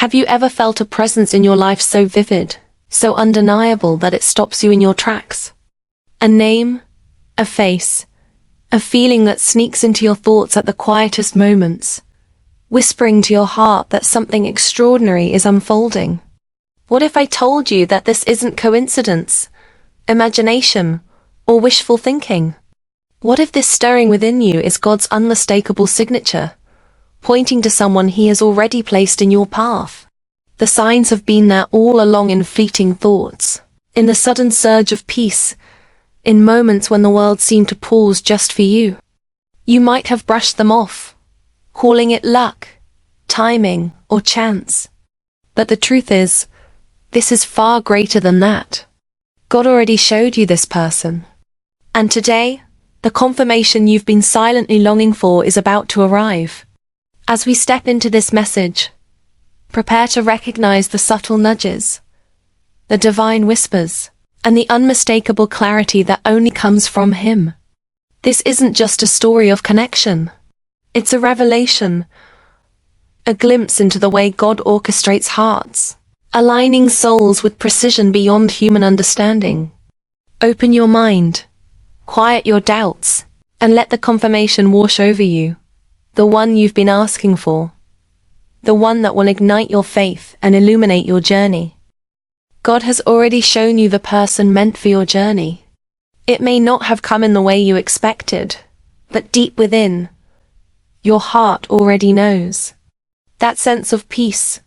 Have you ever felt a presence in your life so vivid, so undeniable that it stops you in your tracks? A name, a face, a feeling that sneaks into your thoughts at the quietest moments, whispering to your heart that something extraordinary is unfolding. What if I told you that this isn't coincidence, imagination, or wishful thinking? What if this stirring within you is God's unmistakable signature, pointing to someone He has already placed in your path? The signs have been there all along, in fleeting thoughts, in the sudden surge of peace, in moments when the world seemed to pause just for you. You might have brushed them off, calling it luck, timing, or chance. But the truth is, this is far greater than that. God already showed you this person. And today, the confirmation you've been silently longing for is about to arrive. As we step into this message, prepare to recognize the subtle nudges, the divine whispers, and the unmistakable clarity that only comes from Him. This isn't just a story of connection. It's a revelation, a glimpse into the way God orchestrates hearts, aligning souls with precision beyond human understanding. Open your mind, quiet your doubts, and let the confirmation wash over you, the one you've been asking for, the one that will ignite your faith and illuminate your journey. God has already shown you the person meant for your journey. It may not have come in the way you expected, but deep within, your heart already knows. That sense of peace,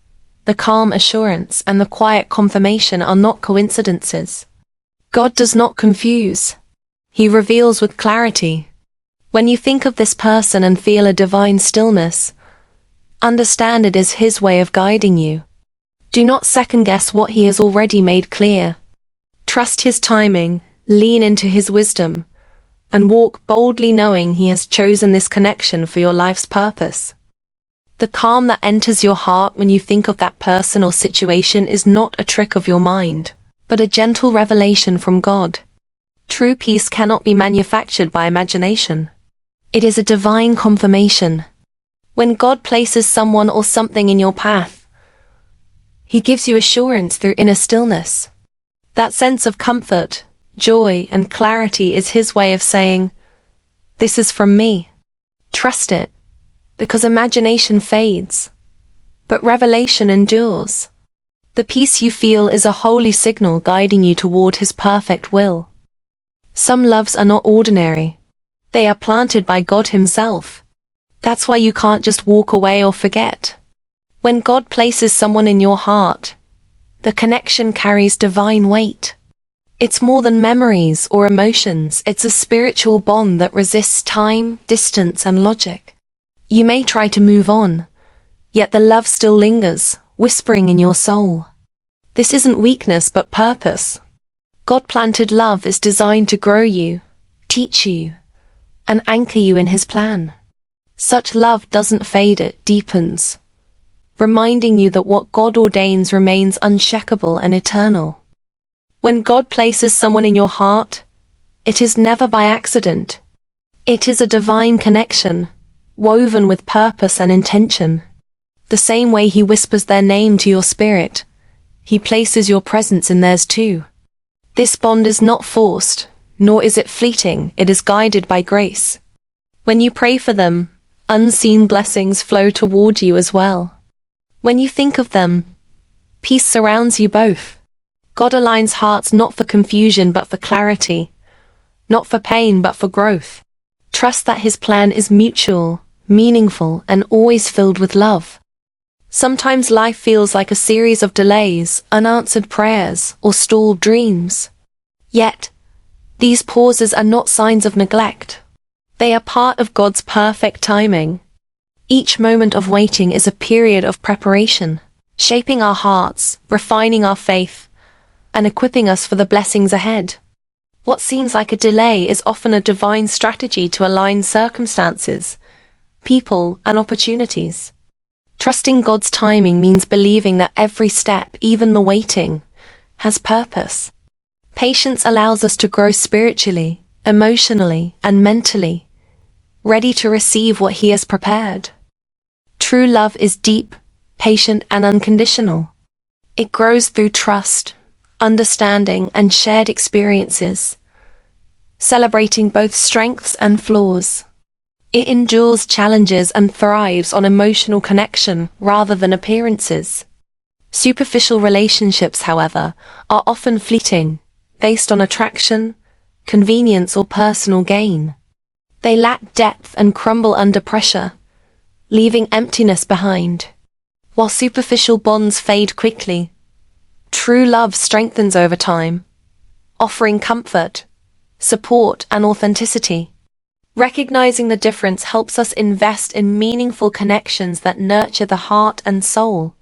the calm assurance, and the quiet confirmation are not coincidences. God does not confuse. He reveals with clarity. When you think of this person and feel a divine stillness, understand it is His way of guiding you. Do not second-guess what He has already made clear. Trust His timing, lean into His wisdom, and walk boldly knowing He has chosen this connection for your life's purpose. The calm that enters your heart when you think of that person or situation is not a trick of your mind, but a gentle revelation from God. True peace cannot be manufactured by imagination. It is a divine confirmation. When God places someone or something in your path, He gives you assurance through inner stillness. That sense of comfort, joy, and clarity is His way of saying, "This is from me. Trust it," because imagination fades, but revelation endures. The peace you feel is a holy signal guiding you toward His perfect will. Some loves are not ordinary. They are planted by God Himself. That's why you can't just walk away or forget. When God places someone in your heart, the connection carries divine weight. It's more than memories or emotions. It's a spiritual bond that resists time, distance, and logic. You may try to move on, yet the love still lingers, whispering in your soul. This isn't weakness but purpose. God-planted love is designed to grow you, teach you, and anchor you in His plan. Such love doesn't fade, it deepens, reminding you that what God ordains remains unshakable and eternal. When God places someone in your heart, it is never by accident. It is a divine connection, woven with purpose and intention. The same way He whispers their name to your spirit, He places your presence in theirs too. This bond is not forced, nor is it fleeting. It is guided by grace. When you pray for them, unseen blessings flow toward you as well. When you think of them, peace surrounds you both. God aligns hearts not for confusion but for clarity, not for pain but for growth. Trust that His plan is mutual, meaningful, and always filled with love. Sometimes life feels like a series of delays, unanswered prayers, or stalled dreams. Yet, these pauses are not signs of neglect. They are part of God's perfect timing. Each moment of waiting is a period of preparation, shaping our hearts, refining our faith, and equipping us for the blessings ahead. What seems like a delay is often a divine strategy to align circumstances, people, and opportunities. Trusting God's timing means believing that every step, even the waiting, has purpose. Patience allows us to grow spiritually, emotionally, and mentally, ready to receive what He has prepared. True love is deep, patient and unconditional. It grows through trust, understanding, and shared experiences, celebrating both strengths and flaws. It endures challenges and thrives on emotional connection rather than appearances. Superficial relationships, however, are often fleeting, based on attraction, convenience, or personal gain. They lack depth and crumble under pressure, leaving emptiness behind. While superficial bonds fade quickly, true love strengthens over time, offering comfort, support, and authenticity. Recognizing the difference helps us invest in meaningful connections that nurture the heart and soul,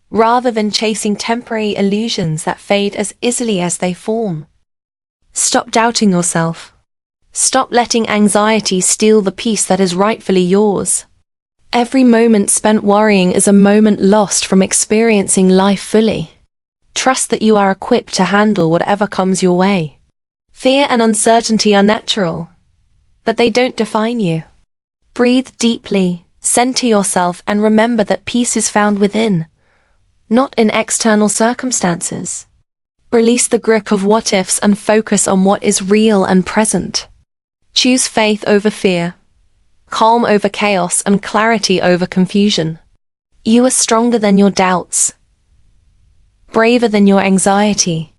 rather than chasing temporary illusions that fade as easily as they form. Stop doubting yourself. Stop letting anxiety steal the peace that is rightfully yours. Every moment spent worrying is a moment lost from experiencing life fully. Trust that you are equipped to handle whatever comes your way. Fear and uncertainty are natural, but they don't define you. Breathe deeply, center yourself, and remember that peace is found within, not in external circumstances. Release the grip of what-ifs and focus on what is real and present. Choose faith over fear, calm over chaos, and clarity over confusion. You are stronger than your doubts, braver than your anxiety,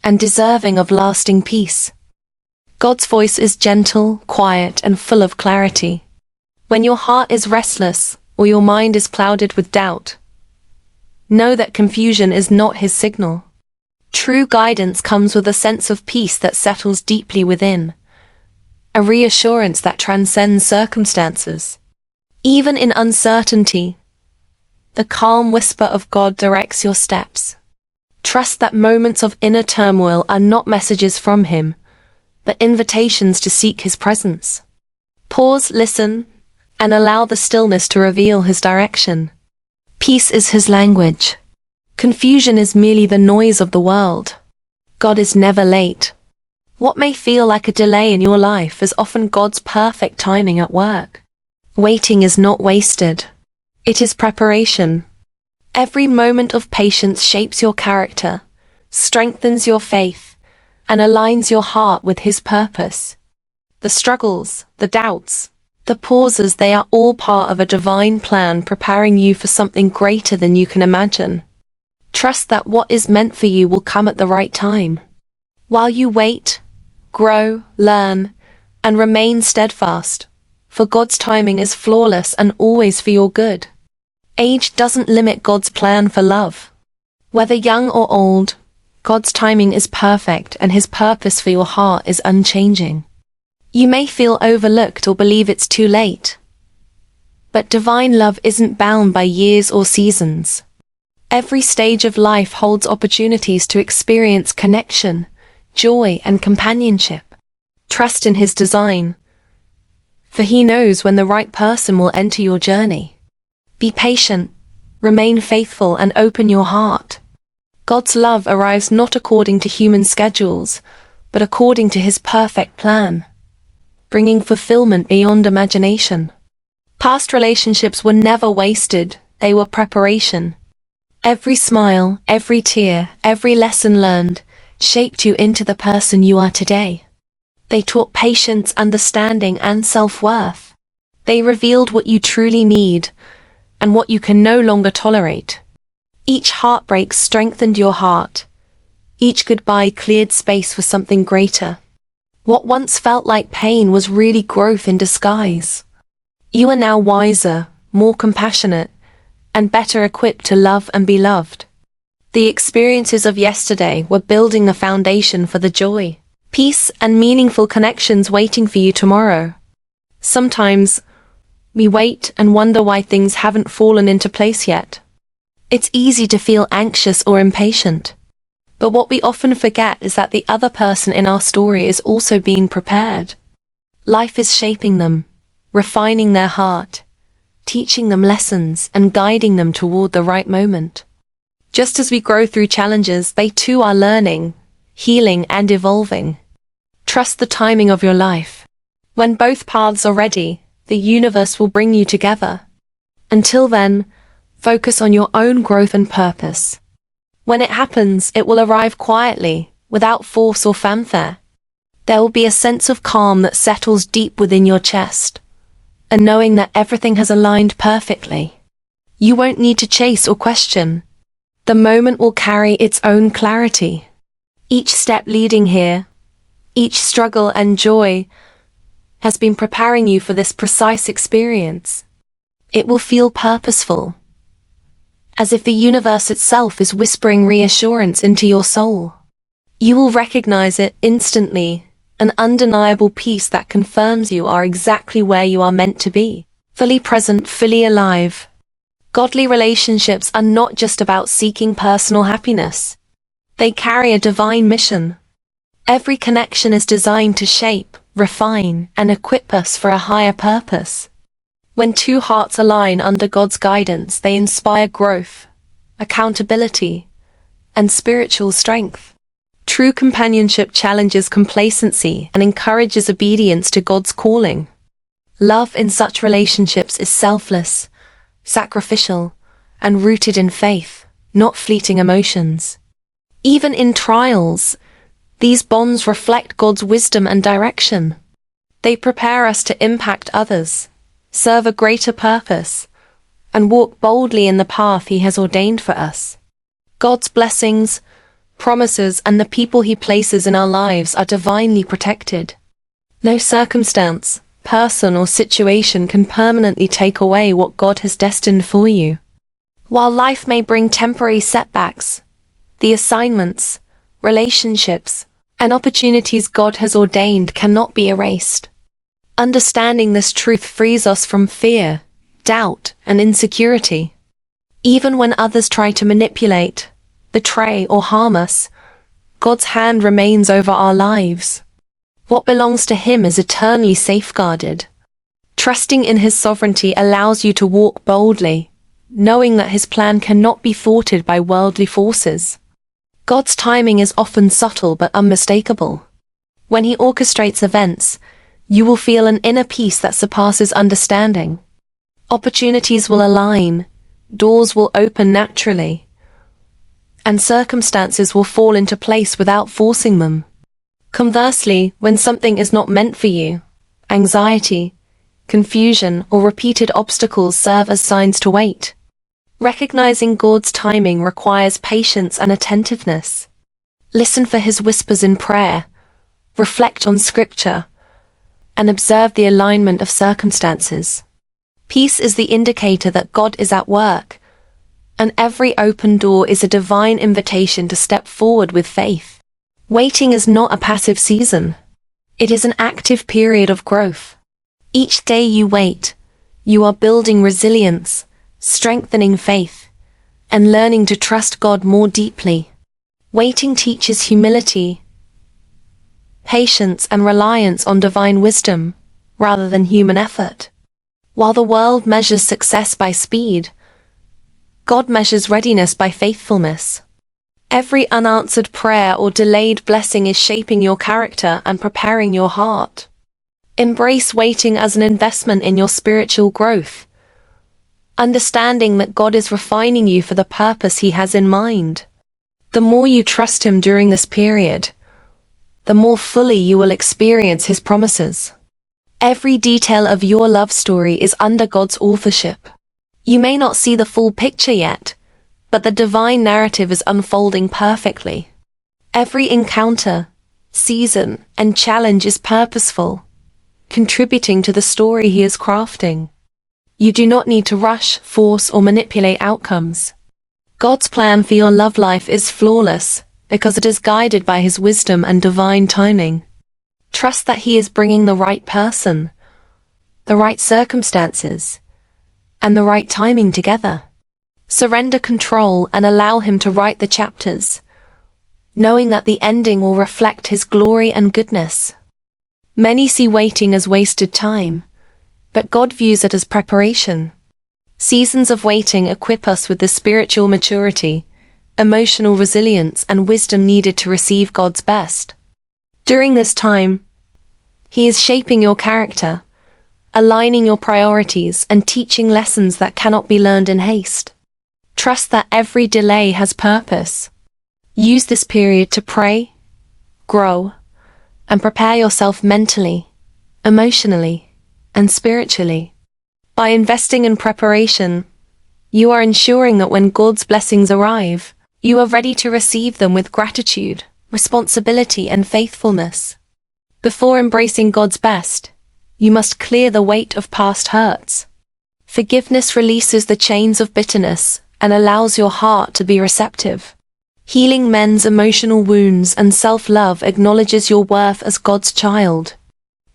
and deserving of lasting peace. God's voice is gentle, quiet, and full of clarity. When your heart is restless or your mind is clouded with doubt, know that confusion is not his signal. True guidance comes with a sense of peace that settles deeply within, a reassurance that transcends circumstances. Even in uncertainty, the calm whisper of God directs your steps. Trust that moments of inner turmoil are not messages from him, but invitations to seek his presence. Pause, listen, and allow the stillness to reveal his direction. Peace is his language. Confusion is merely the noise of the world. God is never late. What may feel like a delay in your life is often God's perfect timing at work. Waiting is not wasted. It is preparation. Every moment of patience shapes your character, strengthens your faith, and aligns your heart with his purpose. The struggles, the doubts, the pauses, they are all part of a divine plan preparing you for something greater than you can imagine. Trust that what is meant for you will come at the right time. While you wait, grow, learn, and remain steadfast, for God's timing is flawless and always for your good. Age doesn't limit God's plan for love. Whether young or old, God's timing is perfect and his purpose for your heart is unchanging. You may feel overlooked or believe it's too late, but divine love isn't bound by years or seasons. Every stage of life holds opportunities to experience connection, joy, and companionship. Trust in his design, for he knows when the right person will enter your journey. Be patient, remain faithful, and open your heart. God's love arrives not according to human schedules, but according to his perfect plan, bringing fulfillment beyond imagination. Past relationships were never wasted, they were preparation. Every smile, every tear, every lesson learned shaped you into the person you are today. They taught patience, understanding, and self-worth. They revealed what you truly need and what you can no longer tolerate. Each heartbreak strengthened your heart. Each goodbye cleared space for something greater. What once felt like pain was really growth in disguise. You are now wiser, more compassionate, and better equipped to love and be loved. The experiences of yesterday were building the foundation for the joy, peace, and meaningful connections waiting for you tomorrow. Sometimes, we wait and wonder why things haven't fallen into place yet. It's easy to feel anxious or impatient. But what we often forget is that the other person in our story is also being prepared. Life is shaping them, refining their heart, teaching them lessons, and guiding them toward the right moment. Just as we grow through challenges, they too are learning, healing, and evolving. Trust the timing of your life. When both paths are ready, the universe will bring you together. Until then, Focus on your own growth and purpose. When it happens, it will arrive quietly, without force or fanfare. There will be a sense of calm that settles deep within your chest, and knowing that everything has aligned perfectly. You won't need to chase or question. The moment will carry its own clarity. Each step leading here, each struggle and joy, has been preparing you for this precise experience. It will feel purposeful, as if the universe itself is whispering reassurance into your soul. You will recognize it instantly, an undeniable peace that confirms you are exactly where you are meant to be, fully present, fully alive. Godly relationships are not just about seeking personal happiness. They carry a divine mission. Every connection is designed to shape, refine, and equip us for a higher purpose. When two hearts align under God's guidance, they inspire growth, accountability, and spiritual strength. True companionship challenges complacency and encourages obedience to God's calling. Love in such relationships is selfless, sacrificial, and rooted in faith, not fleeting emotions. Even in trials, these bonds reflect God's wisdom and direction. They prepare us to impact others, serve a greater purpose, and walk boldly in the path He has ordained for us. God's blessings, promises, and the people He places in our lives are divinely protected. No circumstance, person, or situation can permanently take away what God has destined for you. While life may bring temporary setbacks, the assignments, relationships, and opportunities God has ordained cannot be erased. Understanding this truth frees us from fear, doubt, and insecurity. Even when others try to manipulate, betray, or harm us, God's hand remains over our lives. What belongs to Him is eternally safeguarded. Trusting in His sovereignty allows you to walk boldly, knowing that His plan cannot be thwarted by worldly forces. God's timing is often subtle but unmistakable. When He orchestrates events, you will feel an inner peace that surpasses understanding. Opportunities will align, doors will open naturally, and circumstances will fall into place without forcing them. Conversely, when something is not meant for you, anxiety, confusion, or repeated obstacles serve as signs to wait. Recognizing God's timing requires patience and attentiveness. Listen for His whispers in prayer, reflect on Scripture, and observe the alignment of circumstances. Peace is the indicator that God is at work, and every open door is a divine invitation to step forward with faith. Waiting is not a passive season. It is an active period of growth. Each day you wait, you are building resilience, strengthening faith, and learning to trust God more deeply. Waiting teaches humility, patience, and reliance on divine wisdom, rather than human effort. While the world measures success by speed, God measures readiness by faithfulness. Every unanswered prayer or delayed blessing is shaping your character and preparing your heart. Embrace waiting as an investment in your spiritual growth, understanding that God is refining you for the purpose He has in mind. The more you trust Him during this period, the more fully you will experience His promises. Every detail of your love story is under God's authorship. You may not see the full picture yet, but the divine narrative is unfolding perfectly. Every encounter, season, and challenge is purposeful, contributing to the story He is crafting. You do not need to rush, force, or manipulate outcomes. God's plan for your love life is flawless, because it is guided by His wisdom and divine timing. Trust that He is bringing the right person, the right circumstances, and the right timing together. Surrender control and allow Him to write the chapters, knowing that the ending will reflect His glory and goodness. Many see waiting as wasted time, but God views it as preparation. Seasons of waiting equip us with the spiritual maturity, emotional resilience, and wisdom needed to receive God's best. During this time, He is shaping your character, aligning your priorities, and teaching lessons that cannot be learned in haste. Trust that every delay has purpose. Use this period to pray, grow, and prepare yourself mentally, emotionally, and spiritually. By investing in preparation, you are ensuring that when God's blessings arrive, you are ready to receive them with gratitude, responsibility, and faithfulness. Before embracing God's best, you must clear the weight of past hurts. Forgiveness releases the chains of bitterness and allows your heart to be receptive. Healing men's emotional wounds and self-love acknowledges your worth as God's child.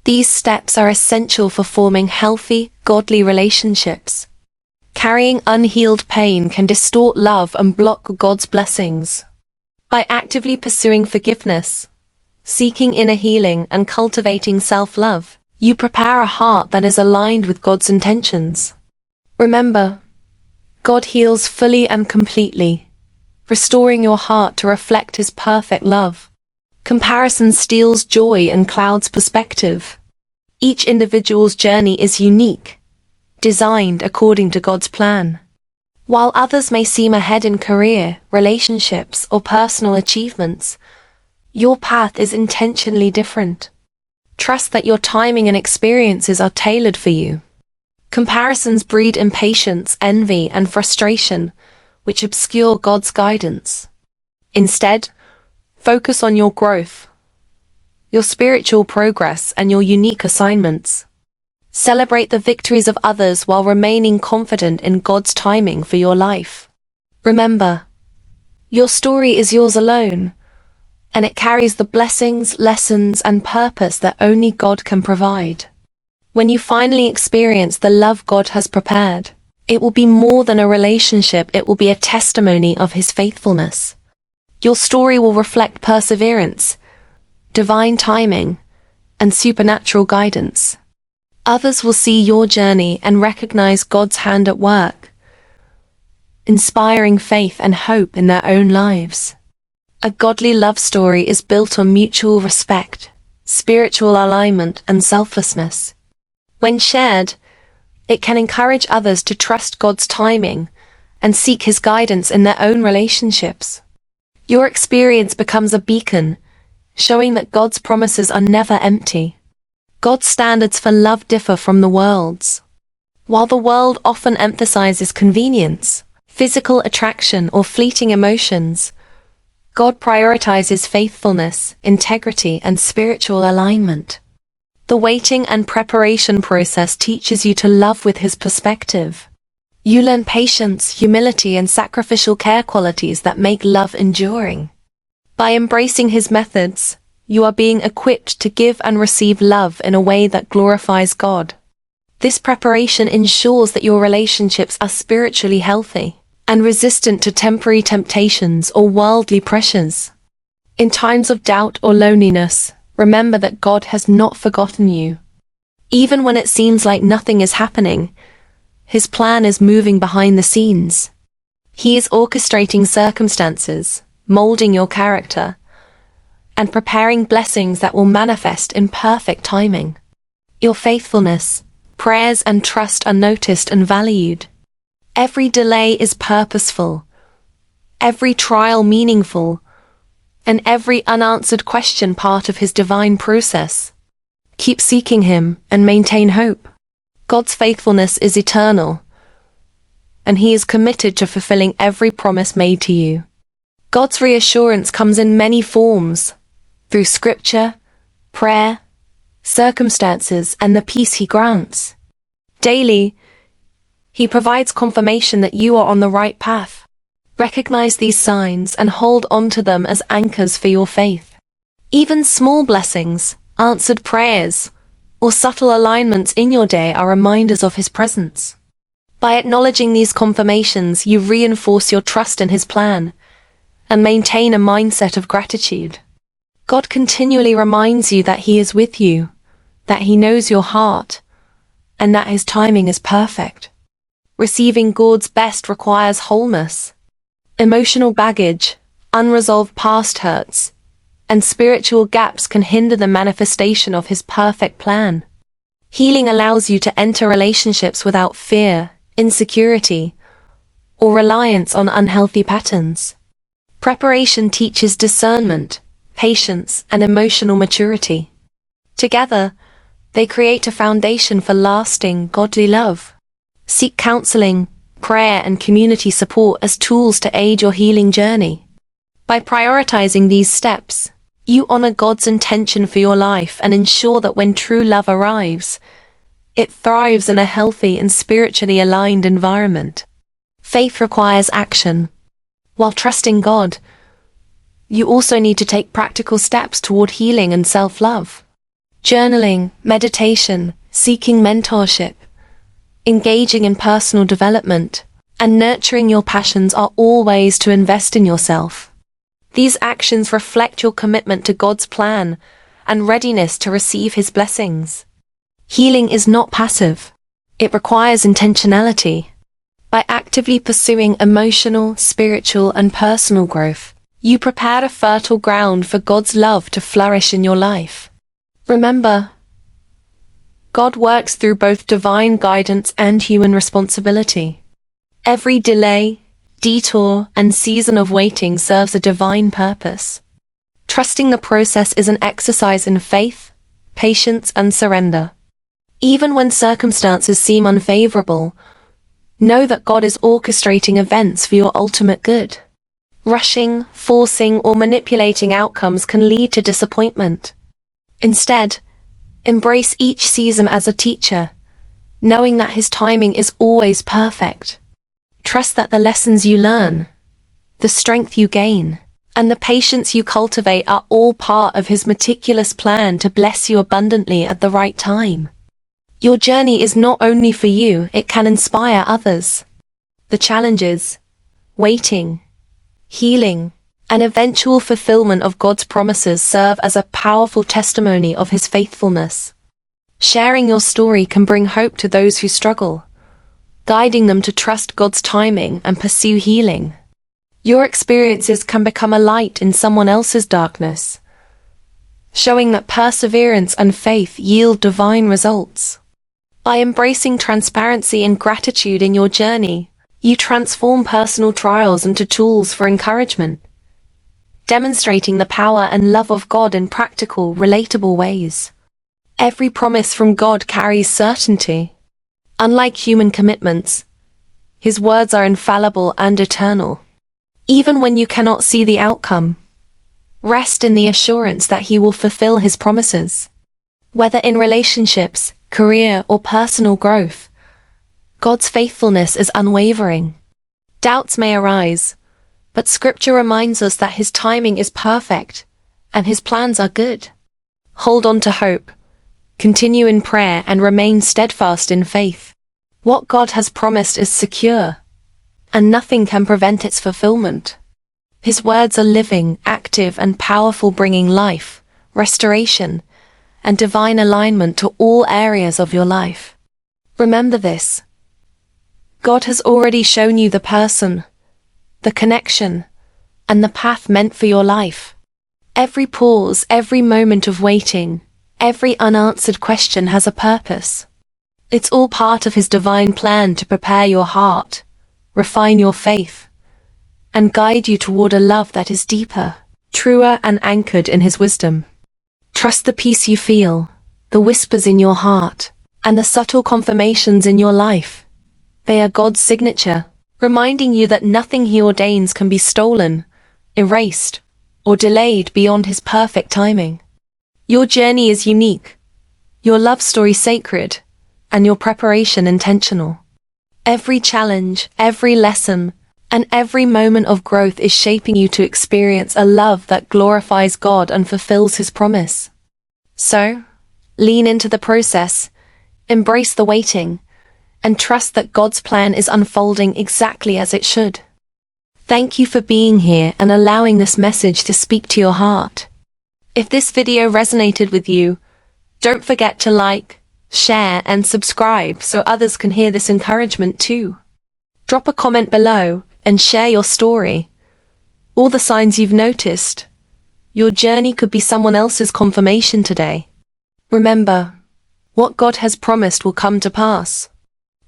These steps are essential for forming healthy, godly relationships. Carrying unhealed pain can distort love and block God's blessings. By actively pursuing forgiveness, seeking inner healing, and cultivating self-love, you prepare a heart that is aligned with God's intentions. Remember, God heals fully and completely, restoring your heart to reflect His perfect love. Comparison steals joy and clouds perspective. Each individual's journey is unique, designed according to God's plan. While others may seem ahead in career, relationships, or personal achievements, your path is intentionally different. Trust that your timing and experiences are tailored for you. Comparisons breed impatience, envy, and frustration, which obscure God's guidance. Instead, focus on your growth, your spiritual progress, and your unique assignments. Celebrate the victories of others while remaining confident in God's timing for your life. Remember, your story is yours alone, and it carries the blessings, lessons, and purpose that only God can provide. When you finally experience the love God has prepared, it will be more than a relationship, it will be a testimony of His faithfulness. Your story will reflect perseverance, divine timing, and supernatural guidance. Others will see your journey and recognize God's hand at work, inspiring faith and hope in their own lives. A godly love story is built on mutual respect, spiritual alignment, and selflessness. When shared, it can encourage others to trust God's timing and seek His guidance in their own relationships. Your experience becomes a beacon, showing that God's promises are never empty. God's standards for love differ from the world's. While the world often emphasizes convenience, physical attraction, or fleeting emotions, God prioritizes faithfulness, integrity, and spiritual alignment. The waiting and preparation process teaches you to love with His perspective. You learn patience, humility, and sacrificial care, qualities that make love enduring. By embracing His methods, you are being equipped to give and receive love in a way that glorifies God. This preparation ensures that your relationships are spiritually healthy and resistant to temporary temptations or worldly pressures. In times of doubt or loneliness, remember that God has not forgotten you. Even when it seems like nothing is happening, His plan is moving behind the scenes. He is orchestrating circumstances, molding your character, and preparing blessings that will manifest in perfect timing. Your faithfulness, prayers, and trust are noticed and valued. Every delay is purposeful, every trial meaningful, and every unanswered question part of His divine process. Keep seeking Him and maintain hope. God's faithfulness is eternal, and He is committed to fulfilling every promise made to you. God's reassurance comes in many forms, through scripture, prayer, circumstances, and the peace He grants. Daily, He provides confirmation that you are on the right path. Recognize these signs and hold on to them as anchors for your faith. Even small blessings, answered prayers, or subtle alignments in your day are reminders of His presence. By acknowledging these confirmations, you reinforce your trust in His plan and maintain a mindset of gratitude. God continually reminds you that He is with you, that He knows your heart, and that His timing is perfect. Receiving God's best requires wholeness. Emotional baggage, unresolved past hurts, and spiritual gaps can hinder the manifestation of His perfect plan. Healing allows you to enter relationships without fear, insecurity, or reliance on unhealthy patterns. Preparation teaches discernment, patience, and emotional maturity. Together, they create a foundation for lasting, godly love. Seek counseling, prayer, and community support as tools to aid your healing journey. By prioritizing these steps, you honor God's intention for your life and ensure that when true love arrives, it thrives in a healthy and spiritually aligned environment. Faith requires action. While trusting God, you also need to take practical steps toward healing and self-love. Journaling, meditation, seeking mentorship, engaging in personal development, and nurturing your passions are all ways to invest in yourself. These actions reflect your commitment to God's plan and readiness to receive His blessings. Healing is not passive. It requires intentionality. By actively pursuing emotional, spiritual, and personal growth, you prepare a fertile ground for God's love to flourish in your life. Remember, God works through both divine guidance and human responsibility. Every delay, detour, and season of waiting serves a divine purpose. Trusting the process is an exercise in faith, patience, and surrender. Even when circumstances seem unfavorable, know that God is orchestrating events for your ultimate good. Rushing, forcing, or manipulating outcomes can lead to disappointment. Instead, embrace each season as a teacher, knowing that His timing is always perfect. Trust that the lessons you learn, the strength you gain, and the patience you cultivate are all part of His meticulous plan to bless you abundantly at the right time. Your journey is not only for you, it can inspire others. The challenges, waiting, healing, and eventual fulfillment of God's promises serve as a powerful testimony of His faithfulness. Sharing your story can bring hope to those who struggle, guiding them to trust God's timing and pursue healing. Your experiences can become a light in someone else's darkness, showing that perseverance and faith yield divine results. By embracing transparency and gratitude in your journey, you transform personal trials into tools for encouragement, demonstrating the power and love of God in practical, relatable ways. Every promise from God carries certainty. Unlike human commitments, His words are infallible and eternal. Even when you cannot see the outcome, rest in the assurance that He will fulfill His promises. Whether in relationships, career, or personal growth, God's faithfulness is unwavering. Doubts may arise, but Scripture reminds us that His timing is perfect and His plans are good. Hold on to hope, continue in prayer, and remain steadfast in faith. What God has promised is secure, and nothing can prevent its fulfillment. His words are living, active, and powerful, bringing life, restoration, and divine alignment to all areas of your life. Remember this: God has already shown you the person, the connection, and the path meant for your life. Every pause, every moment of waiting, every unanswered question has a purpose. It's all part of His divine plan to prepare your heart, refine your faith, and guide you toward a love that is deeper, truer, and anchored in His wisdom. Trust the peace you feel, the whispers in your heart, and the subtle confirmations in your life. They are God's signature, reminding you that nothing He ordains can be stolen, erased, or delayed beyond His perfect timing. Your journey is unique, your love story sacred, and your preparation intentional. Every challenge, every lesson, and every moment of growth is shaping you to experience a love that glorifies God and fulfills His promise. So, lean into the process, embrace the waiting, and trust that God's plan is unfolding exactly as it should. Thank you for being here and allowing this message to speak to your heart. If this video resonated with you, don't forget to like, share, and subscribe so others can hear this encouragement too. Drop a comment below and share your story, all the signs you've noticed. Your journey could be someone else's confirmation today. Remember, what God has promised will come to pass.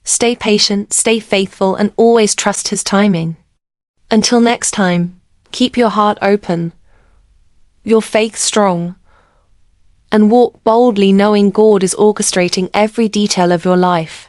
Stay patient, stay faithful, and always trust His timing. Until next time, keep your heart open, your faith strong, and walk boldly knowing God is orchestrating every detail of your life.